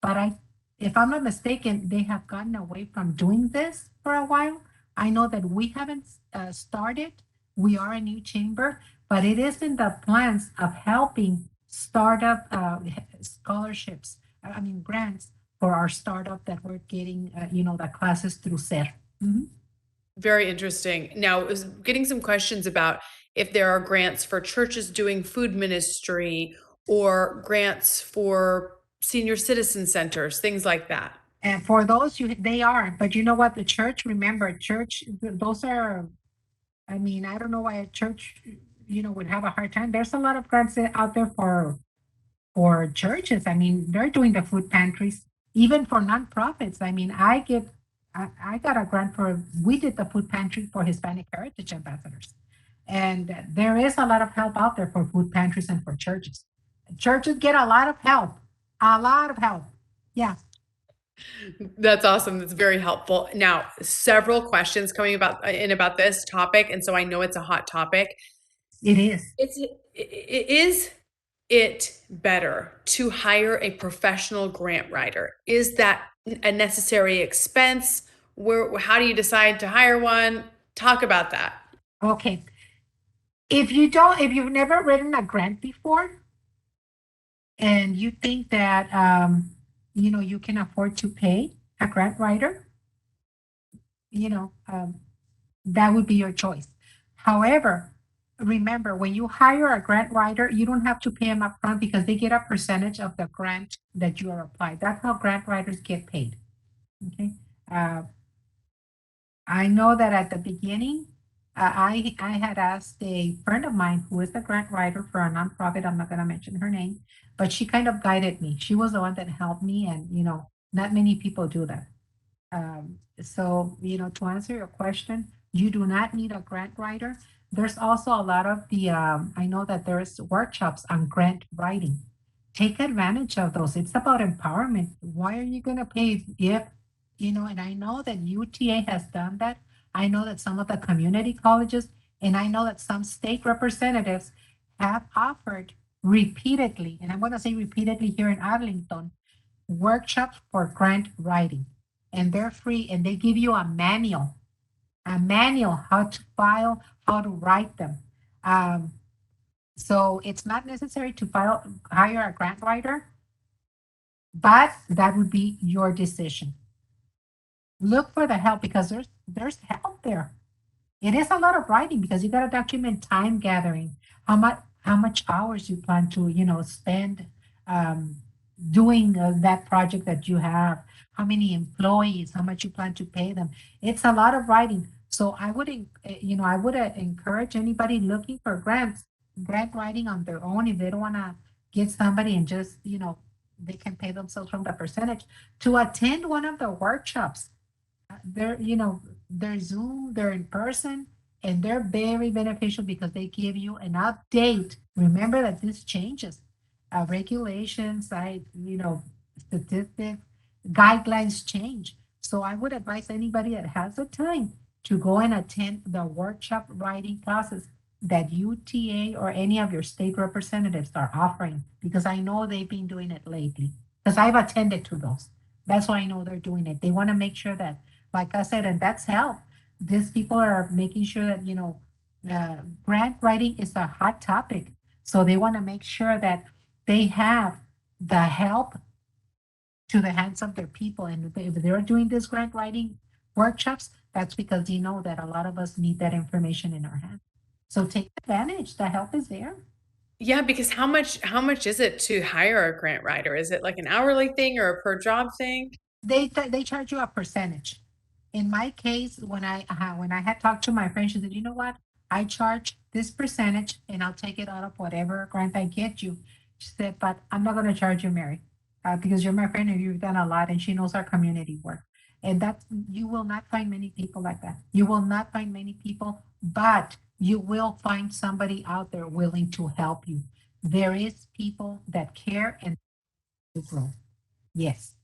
But if I'm not mistaken, they have gotten away from doing this for a while. I know that we haven't started. We are a new chamber, but it is in the plans of helping startup scholarships. I mean grants for our startup that we're getting. The classes through SER. Very interesting. Now, I was getting some questions about if there are grants for churches doing food ministry or grants for senior citizen centers, things like that. And for those they are, but you know what? The church, remember, those are, I mean, I don't know why a church, would have a hard time. There's a lot of grants out there for churches. I mean, they're doing the food pantries, even for nonprofits. I mean, I got a grant we did the food pantry for Hispanic Heritage Ambassadors. And there is a lot of help out there for food pantries and for churches. Churches get a lot of help, a lot of help. Yeah. That's awesome. That's very helpful. Now, several questions coming about this topic, and so I know it's a hot topic. It is. Is it better to hire a professional grant writer? Is that a necessary expense? How do you decide to hire one? Talk about that. Okay. If you've never written a grant before and you think that, you can afford to pay a grant writer, that would be your choice. However, remember, when you hire a grant writer, you don't have to pay them upfront because they get a percentage of the grant that you are applied. That's how grant writers get paid. Okay. I know that at the beginning, I had asked a friend of mine who is a grant writer for a nonprofit. I'm not going to mention her name, but she kind of guided me. She was the one that helped me, and not many people do that. So to answer your question, you do not need a grant writer. There's also a lot of I know that there's workshops on grant writing. Take advantage of those. It's about empowerment. Why are you going to pay if and I know that UTA has done that. I know that some of the community colleges, and I know that some state representatives have offered repeatedly, and I'm going to say repeatedly here in Arlington, workshops for grant writing. And they're free, and they give you a manual how to file, how to write them. So it's not necessary to hire a grant writer, but that would be your decision. Look for the help because there's help there. It is a lot of writing because you got to document time gathering, how much hours you plan to spend doing that project that you have, how many employees, how much you plan to pay them. It's a lot of writing. So I would encourage anybody looking for grant writing on their own if they don't want to get somebody and just they can pay themselves from the percentage to attend one of the workshops. They're Zoom, they're in person, and they're very beneficial because they give you an update. Remember that this changes. Regulations, statistics, guidelines change. So I would advise anybody that has the time to go and attend the workshop writing classes that UTA or any of your state representatives are offering, because I know they've been doing it lately, because I've attended to those. That's why I know they're doing it. They want to make sure that, like I said, and that's help. These people are making sure that, grant writing is a hot topic. So they want to make sure that they have the help to the hands of their people. And if they're doing this grant writing workshops, that's because you know that a lot of us need that information in our hands. So take advantage. The help is there. Yeah, because how much is it to hire a grant writer? Is it like an hourly thing or a per job thing? They charge you a percentage. In my case, when I had talked to my friend, she said, "You know what? I charge this percentage, and I'll take it out of whatever grant I get you." She said, "But I'm not going to charge you, Mary, because you're my friend and you've done a lot, and she knows our community work." And that you will not find many people like that. You will not find many people, but you will find somebody out there willing to help you. There is people that care and to grow. Yes.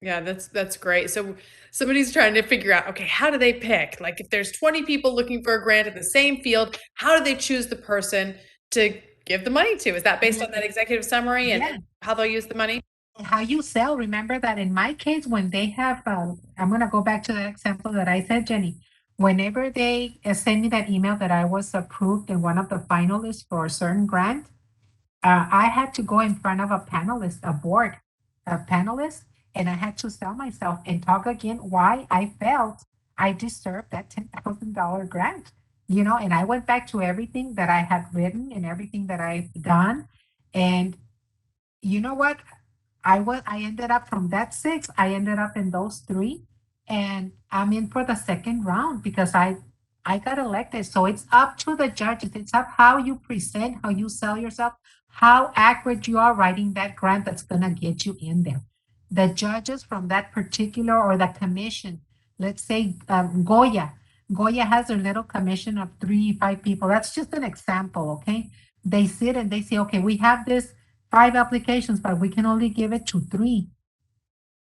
Yeah, that's great. So somebody's trying to figure out, okay, how do they pick? Like if there's 20 people looking for a grant in the same field, how do they choose the person to give the money to? Is that based on that executive summary and Yeah. how they'll use the money? How you sell, remember that in my case, when they have, I'm going to go back to that example that I said, Jenny. Whenever they send me that email that I was approved in one of the finalists for a certain grant, I had to go in front of a panelist, a board, a panelist, and I had to sell myself and talk again why I felt I deserved that $10,000 grant. And I went back to everything that I had written and everything that I've done. And you know what? I ended up from that six, I ended up in those three, and I'm in for the second round because I got elected. So it's up to the judges. It's up how you present, how you sell yourself, how accurate you are writing that grant that's gonna get you in there. The judges from that particular or the commission, let's say Goya. Goya has a little commission of 3, 5 people. That's just an example, okay? They sit and they say, okay, we have this 5 applications, but we can only give it to 3.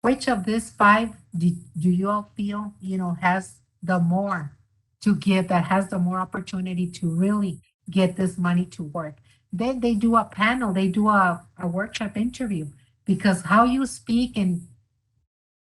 Which of these 5 do you all feel, has the more to give, that has the more opportunity to really get this money to work? Then they do a panel, they do a workshop interview because how you speak and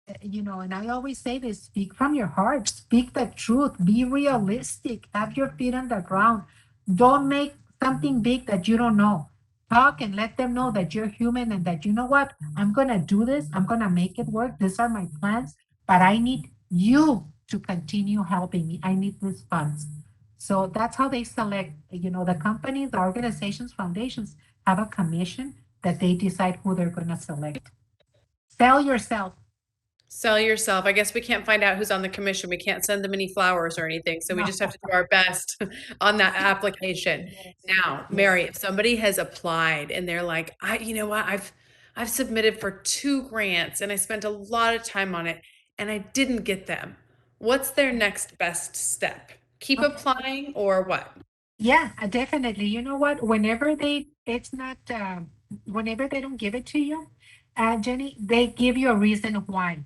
I always say this, speak from your heart, speak the truth, be realistic, have your feet on the ground. Don't make something big that you don't know. Talk and let them know that you're human and that you know what, I'm going to do this, I'm going to make it work. These are my plans, but I need you to continue helping me. I need these funds. So that's how they select, the companies, the organizations, foundations have a commission that they decide who they're going to select. Sell yourself. Sell yourself. I guess we can't find out who's on the commission. We can't send them any flowers or anything. So we No. just have to do our best on that application. Yes, Now, yes. Mary, if somebody has applied and they're like, you know what, I've submitted for 2 grants and I spent a lot of time on it and I didn't get them. What's their next best step? Keep Okay. applying or what? Yeah, definitely. You know what? It's not, whenever they don't give it to you, Jenny, they give you a reason why.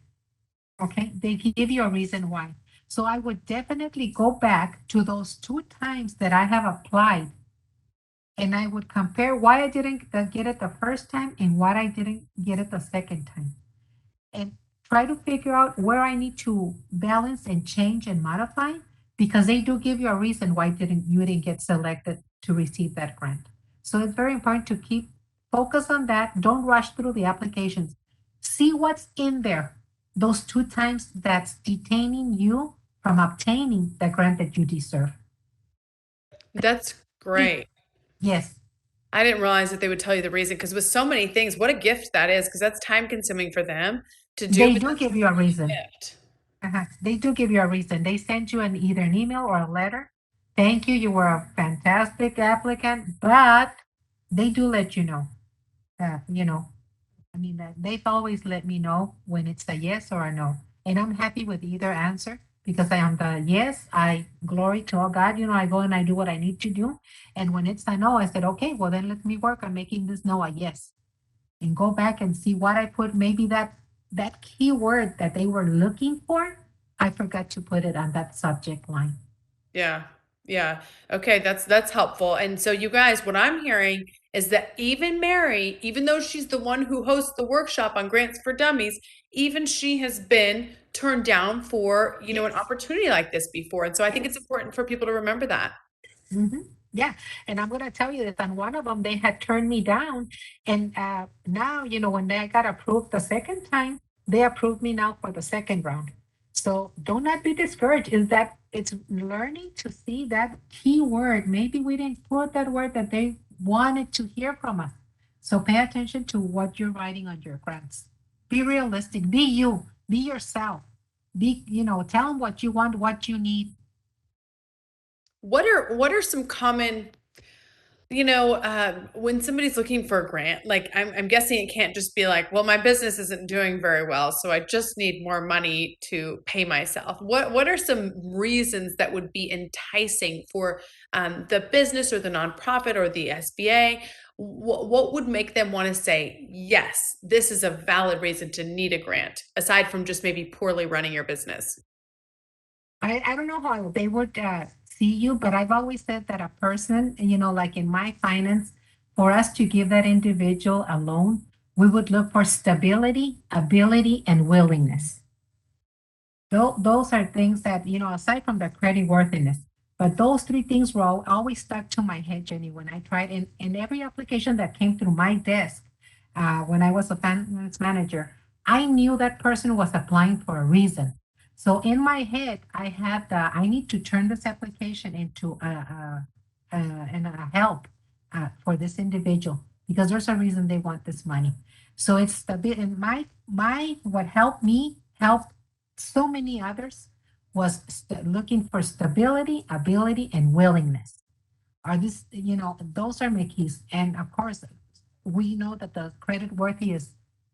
Okay. They give you a reason why. So I would definitely go back to those 2 times that I have applied and I would compare why I didn't get it the first time and why I didn't get it the second time. And try to figure out where I need to balance and change and modify because they do give you a reason why you didn't get selected to receive that grant. So it's very important to keep focus on that. Don't rush through the applications. See what's in there. Those 2 times that's detaining you from obtaining the grant that you deserve. That's great. Yes, I didn't realize that they would tell you the reason because with so many things, what a gift that is because that's time consuming for them to do, they but do that's give you a a reason. gift. They do give you a reason. They send you either an email or a letter. Thank you. You were a fantastic applicant, but they do let you know. Uh, you know, they've always let me know when it's a yes or a no. And I'm happy with either answer because I am the yes, I glory to all God. I go and I do what I need to do. And when it's a no, I said, okay, well, then let me work on making this no a yes and go back and see what I put. Maybe that key word that they were looking for, I forgot to put it on that subject line. Yeah. Yeah. Okay, that's helpful. And so you guys, what I'm hearing is that even Mary, even though she's the one who hosts the workshop on grants for dummies, even she has been turned down for, an Yes, opportunity like this before. And so I think it's yes. important for people to remember that. Yeah, and I'm gonna tell you that on one of them they had turned me down, and now when I got approved the second time, they approved me now for the second round. So do not be discouraged. Is that it's learning to see that key word. Maybe we didn't put that word that wanted to hear from us. So pay attention to what you're writing on your grants. Be realistic. Be you. Be yourself. Tell them what you want, what you need. What are some common, when somebody's looking for a grant, like I'm guessing it can't just be like, well, my business isn't doing very well, so I just need more money to pay myself. What are some reasons that would be enticing for the business or the nonprofit or the SBA? What would make them want to say, yes, this is a valid reason to need a grant, aside from just maybe poorly running your business? I don't know how they would see you, but I've always said that a person, like in my finance, for us to give that individual a loan, we would look for stability, ability, and willingness. Those are things that, aside from the credit worthiness, but those three things were always stuck to my head, Jenny, when I tried in every application that came through my desk when I was a finance manager. I knew that person was applying for a reason. So in my head, I need to turn this application into a help for this individual because there's a reason they want this money. So it's the bit, and what helped me help so many others was looking for stability, ability, and willingness. Those are my keys. And of course, we know that the credit worthy is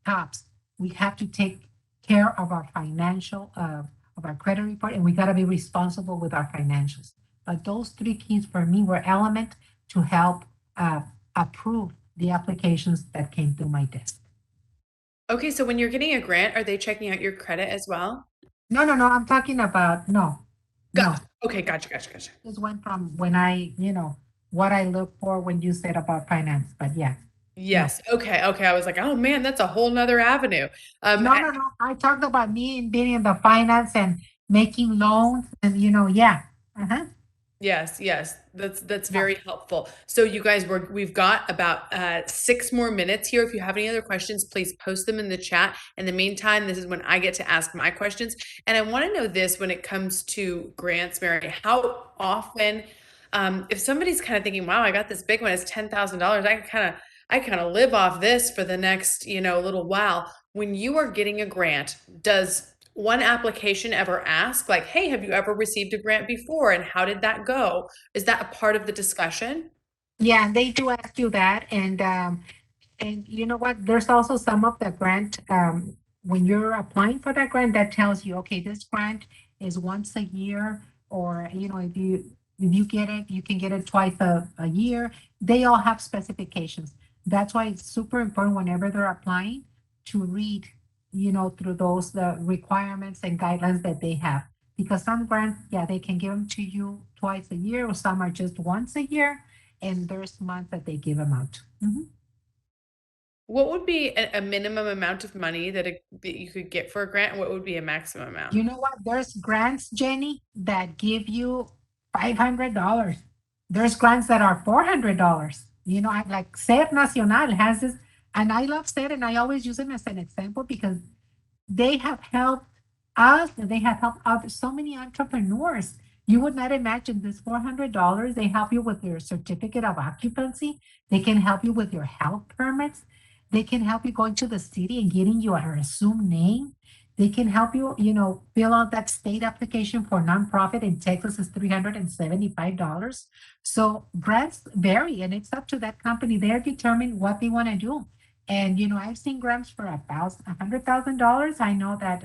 tops. We have to take care of our of our credit report, and we got to be responsible with our financials. But those three keys for me were element to help approve the applications that came through my desk. Okay, so when you're getting a grant, are they checking out your credit as well? No, no, no. I'm talking about no, no. Okay, gotcha. This went from when what I look for when you said about finance, but yeah, no. Yes. Okay. I was like, oh man, that's a whole nother avenue. No, no, no. I talked about me and being in the finance and making loans and yeah. Uh-huh. Yes. That's Yeah. very helpful. So you guys we've got about 6 more minutes here. If you have any other questions, please post them in the chat. In the meantime, this is when I get to ask my questions. And I want to know this when it comes to grants, Mary, how often, if somebody's kind of thinking, wow, I got this big one, it's $10,000. I kind of live off this for the next, little while. When you are getting a grant, does one application ever ask, like, hey, have you ever received a grant before and how did that go? Is that a part of the discussion? Yeah, they do ask you that. And you know what? There's also some of the grant, when you're applying for that grant, that tells you, okay, this grant is once a year, or if you get it, you can get it twice a year. They all have specifications. That's why it's super important whenever they're applying to read, through those the requirements and guidelines that they have. Because some grants, yeah, they can give them to you twice a year, or some are just once a year, and there's months that they give them out. Mhm. What would be a minimum amount of money that you could get for a grant? And what would be a maximum amount? You know what? There's grants, Jenny, that give you $500. There's grants that are $400. I like SED Nacional has this, and I love SED, and I always use them as an example because they have helped us, and they have helped others, so many entrepreneurs. You would not imagine this $400. They help you with your certificate of occupancy. They can help you with your health permits. They can help you going to the city and getting you a assumed name. They can help you, fill out that state application for nonprofit in Texas is $375. So grants vary, and it's up to that company. They're determining what they want to do. And I've seen grants for $100,000. I know that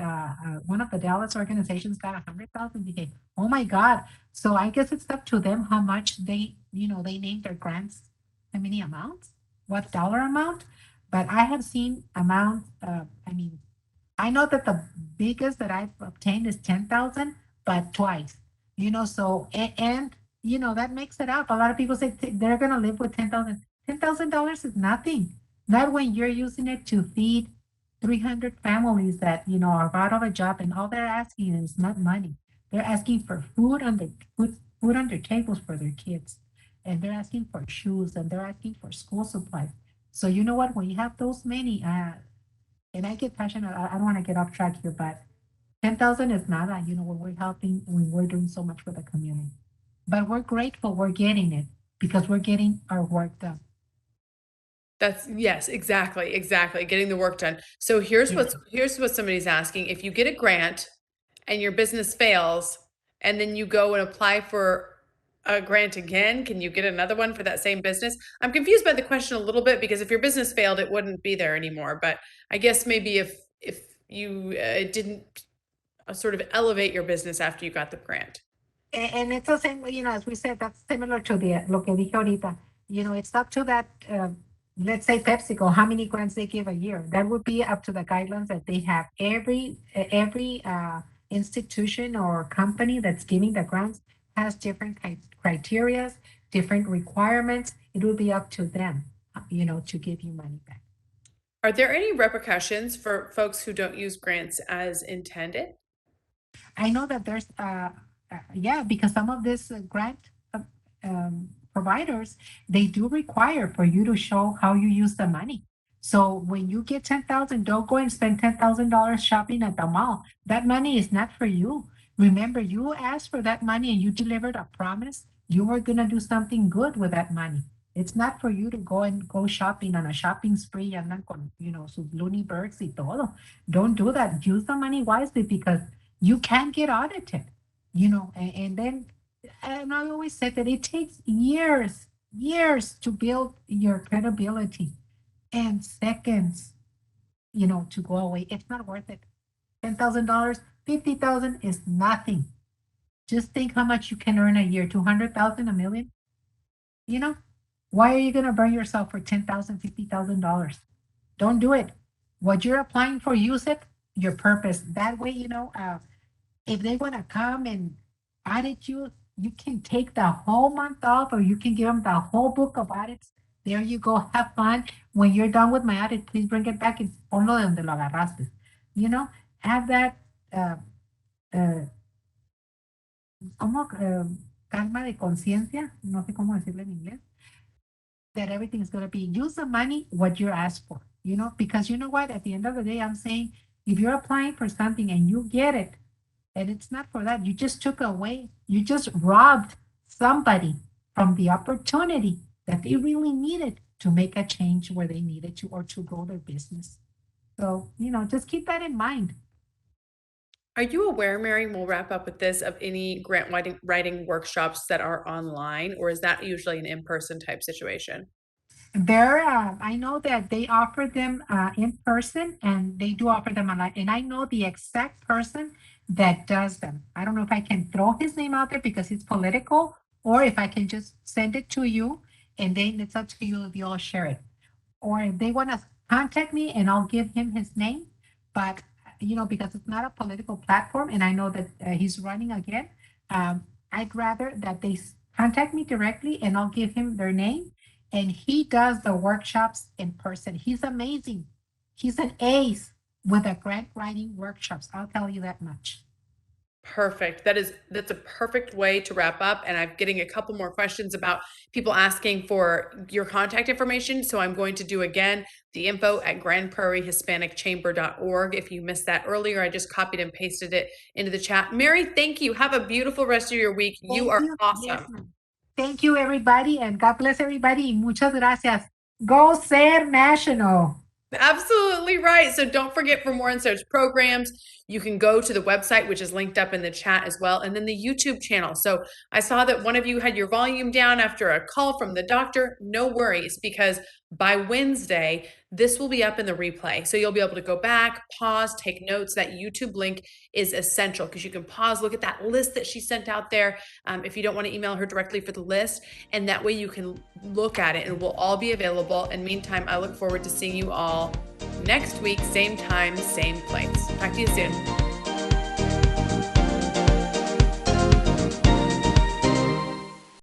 one of the Dallas organizations got 100,000. Oh my God! So I guess it's up to them how much they name their grants, how many amounts, what dollar amount. But I have seen amounts. I mean, I know that the biggest that I've obtained is 10,000, but twice. So that makes it up. A lot of people say they're gonna live with 10,000. $10,000 is nothing. Not when you're using it to feed 300 families that are out of a job, and all they're asking is not money. They're asking for food on their tables for their kids, and they're asking for shoes, and they're asking for school supplies. So you know what? When you have those many, and I get passionate. I don't want to get off track here, but 10,000 is nada. When we're helping, when we're doing so much for the community, but we're grateful we're getting it because we're getting our work done. Yes, exactly, exactly. Getting the work done. So here's what somebody's asking. If you get a grant and your business fails, and then you go and apply for a grant again, can you get another one for that same business? I'm confused by the question a little bit because if your business failed, it wouldn't be there anymore. But I guess maybe if you didn't sort of elevate your business after you got the grant. And it's the same, as we said, that's similar to the lo que dije ahorita. It's up to that, let's say PepsiCo, how many grants they give a year. That would be up to the guidelines that they have. Every institution or company that's giving the grants has different criterias, different requirements. It will be up to them, to give you money back. Are there any repercussions for folks who don't use grants as intended? I know that there's, yeah, because some of this grant providers, they do require for you to show how you use the money. So when you get 10,000, don't go and spend $10,000 shopping at the mall. That money is not for you. Remember, you asked for that money and you delivered a promise. You were going to do something good with that money. It's not for you to go shopping on a shopping spree, andan con, sus loony birds y todo. Don't do that. Use the money wisely because you can get audited, and then, and I always said that it takes years to build your credibility and seconds, to go away. It's not worth it. $10,000, 50,000 is nothing. Just think how much you can earn a year, 200,000, a million. Why are you going to burn yourself for $10,000, $50,000? Don't do it. What you're applying for, use it, your purpose. That way, if they want to come and audit you, you can take the whole month off or you can give them the whole book of audits. There you go. Have fun. When you're done with my audit, please bring it back and ponlo de donde lo agarraste. Have that, uh, uh, como, calma de conciencia. No sé cómo decirlo en inglés. That everything is going to be, use the money what you're asked for, because you know what? At the end of the day, I'm saying if you're applying for something and you get it, and it's not for that. You just took away, you just robbed somebody from the opportunity that they really needed to make a change where they needed to or to grow their business. So, just keep that in mind. Are you aware, Mary, we'll wrap up with this, of any grant writing workshops that are online, or is that usually an in-person type situation? I know that they offer them in person and they do offer them online. And I know the exact person that does them. I don't know if I can throw his name out there because it's political, or if I can just send it to you and then it's up to you if you'll share it. Or if they want to contact me and I'll give him his name. But, because it's not a political platform and I know that he's running again, I'd rather that they contact me directly and I'll give him their name. And he does the workshops in person. He's amazing. He's an ace with the grant writing workshops. I'll tell you that much. Perfect. That's a perfect way to wrap up. And I'm getting a couple more questions about people asking for your contact information. So I'm going to do again the info at grandprairiehispanicchamber.org. If you missed that earlier, I just copied and pasted it into the chat. Mary, thank you. Have a beautiful rest of your week. You are Yes, awesome. ma'am. Thank you, everybody, and God bless everybody. Y muchas gracias. Go Ser National. Absolutely right. So don't forget, for more Unsearch programs, you can go to the website, which is linked up in the chat as well, and then the YouTube channel. So I saw that one of you had your volume down after a call from the doctor. No worries, because by Wednesday, this will be up in the replay. So you'll be able to go back, pause, take notes. That YouTube link is essential because you can pause, look at that list that she sent out there, if you don't want to email her directly for the list, and that way you can look at it and it will all be available. And meantime, I look forward to seeing you all next week, same time, same place. Talk to you soon.